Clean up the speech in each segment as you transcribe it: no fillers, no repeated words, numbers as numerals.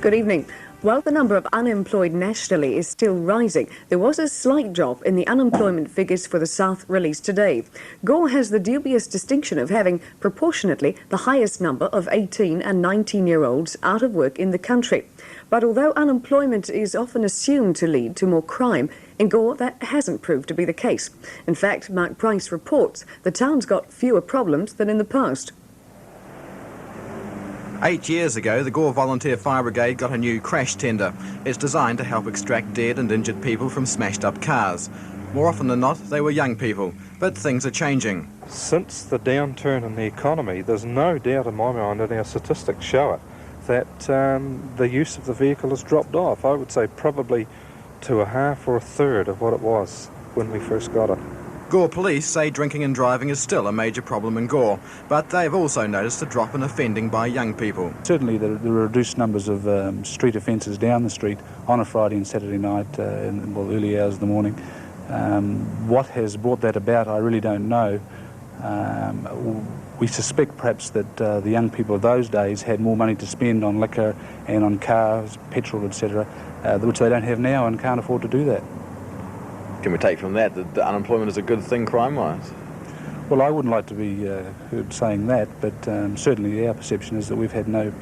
Good evening. While the number of unemployed nationally is still rising, there was a slight drop in the unemployment figures for the South released today. Gore has the dubious distinction of having proportionately the highest number of 18 and 19-year-olds out of work in the country. But although unemployment is often assumed to lead to more crime, in Gore that hasn't proved to be the case. In fact, Mark Price reports the town's got fewer problems than in the past. 8 years ago, the Gore Volunteer Fire Brigade got a new crash tender. It's designed to help extract dead and injured people from smashed-up cars. More often than not, they were young people, but things are changing. Since the downturn in the economy, there's no doubt in my mind, and our statistics show it, that the use of the vehicle has dropped off. I would say probably to a half or a third of what it was when we first got it. Gore police say drinking and driving is still a major problem in Gore, but they've also noticed a drop in offending by young people. Certainly there are reduced numbers of street offences down the street on a Friday and Saturday night in the early hours of the morning. What has brought that about, I really don't know. We suspect perhaps that the young people of those days had more money to spend on liquor and on cars, petrol, etc., which they don't have now and can't afford to do that. Can we take from that that unemployment is a good thing crime-wise? Well, I wouldn't like to be heard saying that, but certainly our perception is that we've had no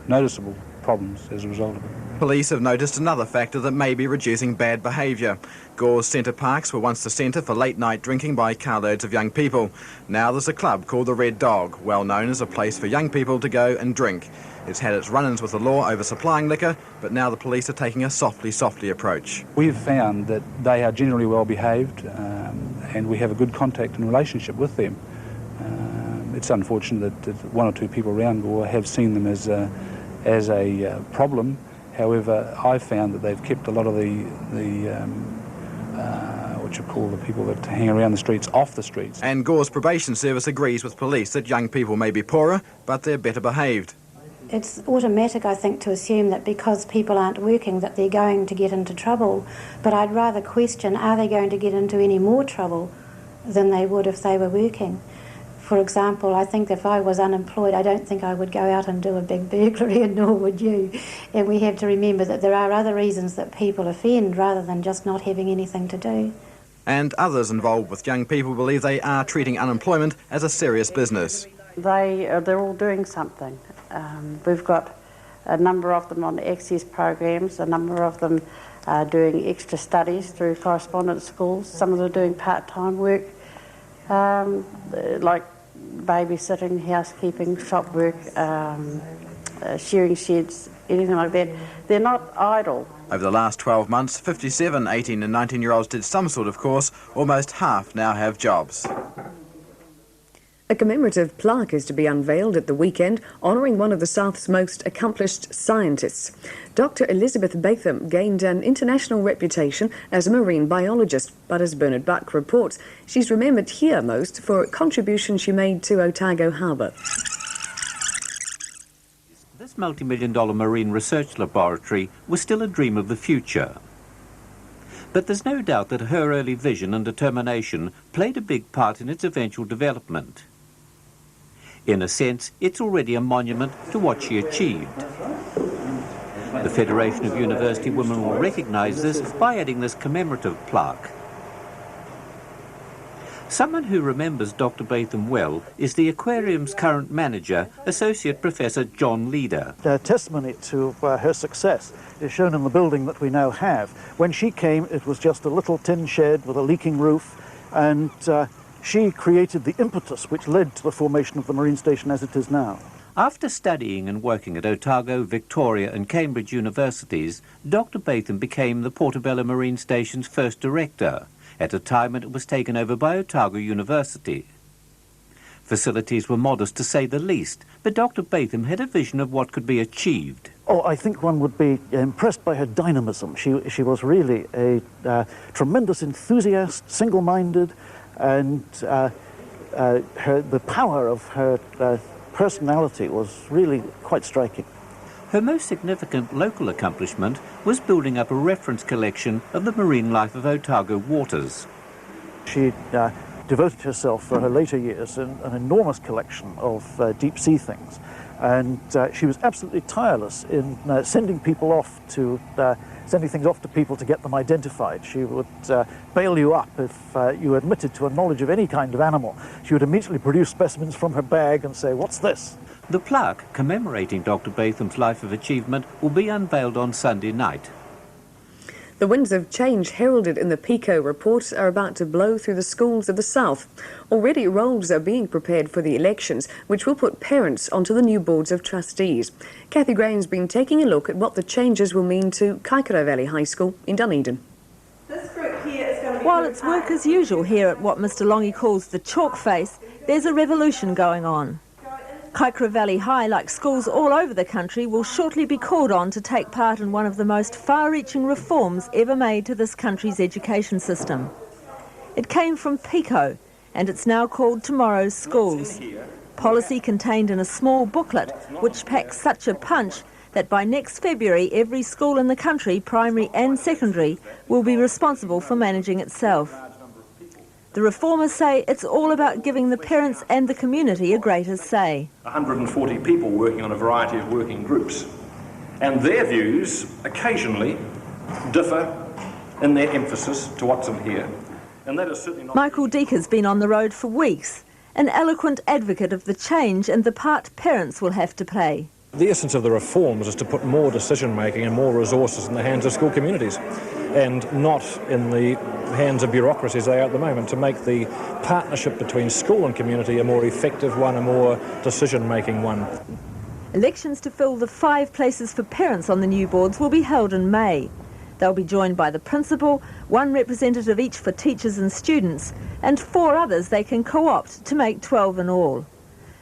noticeable problems as a result of it. Police have noticed another factor that may be reducing bad behaviour. Gore's centre parks were once the centre for late-night drinking by carloads of young people. Now there's a club called the Red Dog, well known as a place for young people to go and drink. It's had its run-ins with the law over supplying liquor, but now the police are taking a softly approach. We've found that they are generally well behaved and we have a good contact and relationship with them. It's unfortunate that one or two people around Gore have seen them as a problem. However, I've found that they've kept a lot of what you call the people that hang around the streets off the streets. And Gore's probation service agrees with police that young people may be poorer, but they're better behaved. It's automatic, I think, to assume that because people aren't working that they're going to get into trouble. But I'd rather question, are they going to get into any more trouble than they would if they were working? For example, I think if I was unemployed, I don't think I would go out and do a big burglary, and nor would you. And we have to remember that there are other reasons that people offend rather than just not having anything to do. And others involved with young people believe they are treating unemployment as a serious business. They're all doing something. We've got a number of them on access programs, a number of them are doing extra studies through correspondence schools, some of them are doing part-time work, like babysitting, housekeeping, shop work, shearing sheds, anything like that. They're not idle. Over the last 12 months, 57 18 and 19-year-olds did some sort of course. Almost half now have jobs. A commemorative plaque is to be unveiled at the weekend, honouring one of the South's most accomplished scientists. Dr. Elizabeth Batham gained an international reputation as a marine biologist, but as Bernard Buck reports, she's remembered here most for a contribution she made to Otago Harbour. This multi-million-dollar marine research laboratory was still a dream of the future. But there's no doubt that her early vision and determination played a big part in its eventual development. In a sense, it's already a monument to what she achieved. The Federation of University Women will recognise this by adding this commemorative plaque. Someone who remembers Dr. Batham well is the Aquarium's current manager, Associate Professor John Leader. Testimony to her success is shown in the building that we now have. When she came, it was just a little tin shed with a leaking roof, and she created the impetus which led to the formation of the marine station as it is now. After studying and working at Otago, Victoria and Cambridge universities, Dr. Batham became the Portobello Marine Station's first director, at a time when it was taken over by Otago University. Facilities were modest to say the least, but Dr. Batham had a vision of what could be achieved. Oh, I think one would be impressed by her dynamism. She was really a tremendous enthusiast, single-minded, and the power of her personality was really quite striking. Her most significant local accomplishment was building up a reference collection of the marine life of Otago waters. She devoted herself for her later years in an enormous collection of deep sea things. And she was absolutely tireless in sending things off to people to get them identified. She would bail you up if you admitted to a knowledge of any kind of animal. She would immediately produce specimens from her bag and say, "What's this?" The plaque commemorating Dr. Batham's life of achievement will be unveiled on Sunday night. The winds of change heralded in the PICO report are about to blow through the schools of the south. Already roles are being prepared for the elections, which will put parents onto the new boards of trustees. Kathy Graham's been taking a look at what the changes will mean to Kaikorai Valley High School in Dunedin. While it's work as usual here at what Mr Longy calls the chalk face, there's a revolution going on. Kaikorai Valley High, like schools all over the country, will shortly be called on to take part in one of the most far-reaching reforms ever made to this country's education system. It came from PICO, and it's now called Tomorrow's Schools. Policy contained in a small booklet, which packs such a punch that by next February every school in the country, primary and secondary, will be responsible for managing itself. The reformers say it's all about giving the parents and the community a greater say. 140 people working on a variety of working groups, and their views occasionally differ in their emphasis to what's in here. And that is certainly not... Michael Deeker's been on the road for weeks, an eloquent advocate of the change and the part parents will have to play. The essence of the reforms is to put more decision-making and more resources in the hands of school communities, and not in the hands of bureaucracies they are at the moment, to make the partnership between school and community a more effective one, a more decision-making one. Elections to fill the 5 places for parents on the new boards will be held in May. They'll be joined by the principal, 1 representative each for teachers and students, and 4 others they can co-opt to make 12 in all.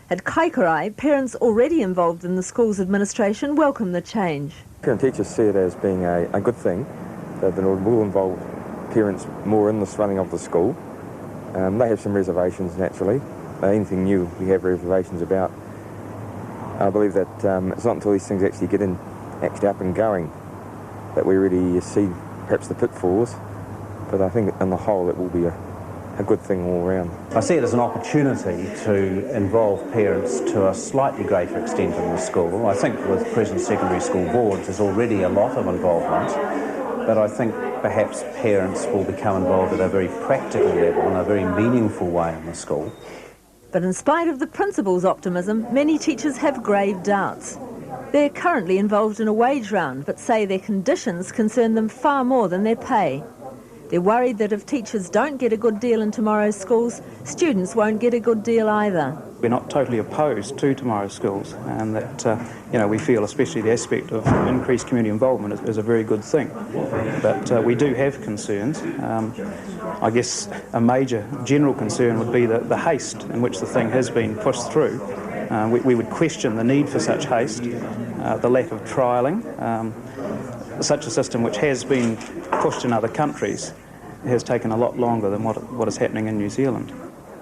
At Kaikorai, parents already involved in the school's administration welcome the change. Parent teachers see it as being a good thing, that it will involve parents more in this running of the school. They have some reservations, naturally. Anything new we have reservations about. I believe that it's not until these things actually get actually up and going that we really see perhaps the pitfalls, but I think on the whole it will be a good thing all around. I see it as an opportunity to involve parents to a slightly greater extent in the school. I think with present secondary school boards there's already a lot of involvement, but I think perhaps parents will become involved at a very practical level in a very meaningful way in the school. But in spite of the principal's optimism, many teachers have grave doubts. They're currently involved in a wage round, but say their conditions concern them far more than their pay. They're worried that if teachers don't get a good deal in tomorrow's schools, students won't get a good deal either. We're not totally opposed to tomorrow's schools, and that we feel especially the aspect of increased community involvement is a very good thing. But we do have concerns. I guess a major general concern would be the haste in which the thing has been pushed through. We would question the need for such haste, the lack of trialling. Such a system which has been pushed in other countries has taken a lot longer than what is happening in New Zealand.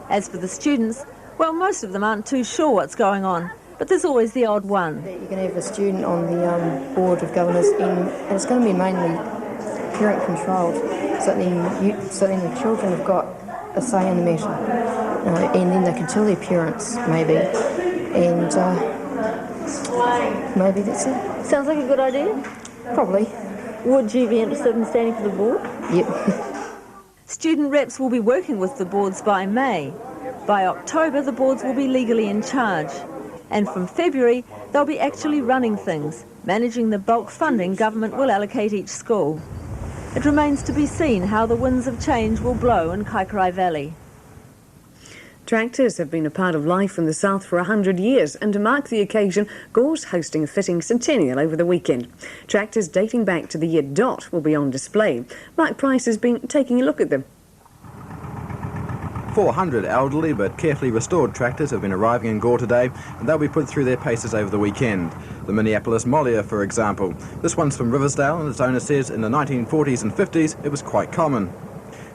As for the students, well, most of them aren't too sure what's going on, but there's always the odd one. You're going to have a student on the Board of Governors, and it's going to be mainly parent-controlled, so then the children have got a say in the matter, and then they can tell their parents, maybe, and maybe that's it. Sounds like a good idea? Probably. Would you be interested in standing for the board? Yep. Student reps will be working with the boards by May. By October, the boards will be legally in charge. And from February, they'll be actually running things, managing the bulk funding government will allocate each school. It remains to be seen how the winds of change will blow in Kaikorai Valley. Tractors have been a part of life in the south for 100 years, and to mark the occasion, Gore's hosting a fitting Centennial over the weekend. Tractors dating back to the year dot will be on display. Mark Price has been taking a look at them. 400 elderly but carefully restored tractors have been arriving in Gore today, and they'll be put through their paces over the weekend. The Minneapolis Mollier, for example. This one's from Riversdale, and its owner says in the 1940s and 50s it was quite common.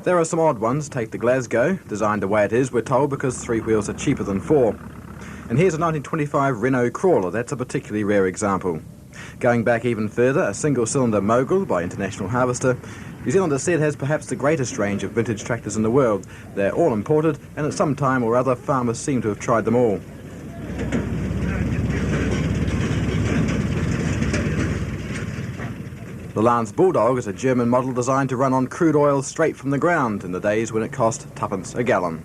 There are some odd ones. Take the Glasgow, designed the way it is, we're told, because 3 wheels are cheaper than 4. And here's a 1925 Renault Crawler. That's a particularly rare example. Going back even further, a single-cylinder Mogul by International Harvester. New Zealand, as said, has perhaps the greatest range of vintage tractors in the world. They're all imported, and at some time or other, farmers seem to have tried them all. The Lance Bulldog is a German model designed to run on crude oil straight from the ground in the days when it cost tuppence a gallon.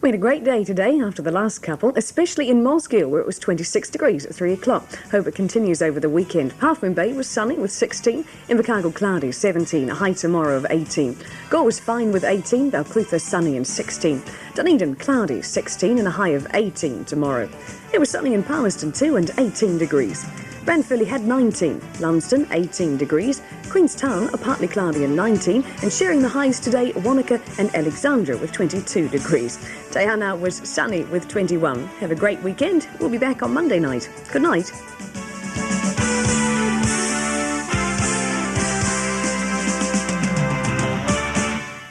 We had a great day today after the last couple, especially in Mosgiel, where it was 26 degrees at 3 o'clock. Hope it continues over the weekend. Halfmoon Bay was sunny with 16, Invercargill cloudy 17, a high tomorrow of 18. Gore was fine with 18, Balclutha sunny and 16. Dunedin cloudy 16 and a high of 18 tomorrow. It was sunny in Palmerston too and 18 degrees. Ranfurly had 19, Lumsden 18 degrees, Queenstown are partly cloudy and 19, and sharing the highs today, Wanaka and Alexandra with 22 degrees. Diana was sunny with 21. Have a great weekend. We'll be back on Monday night. Good night.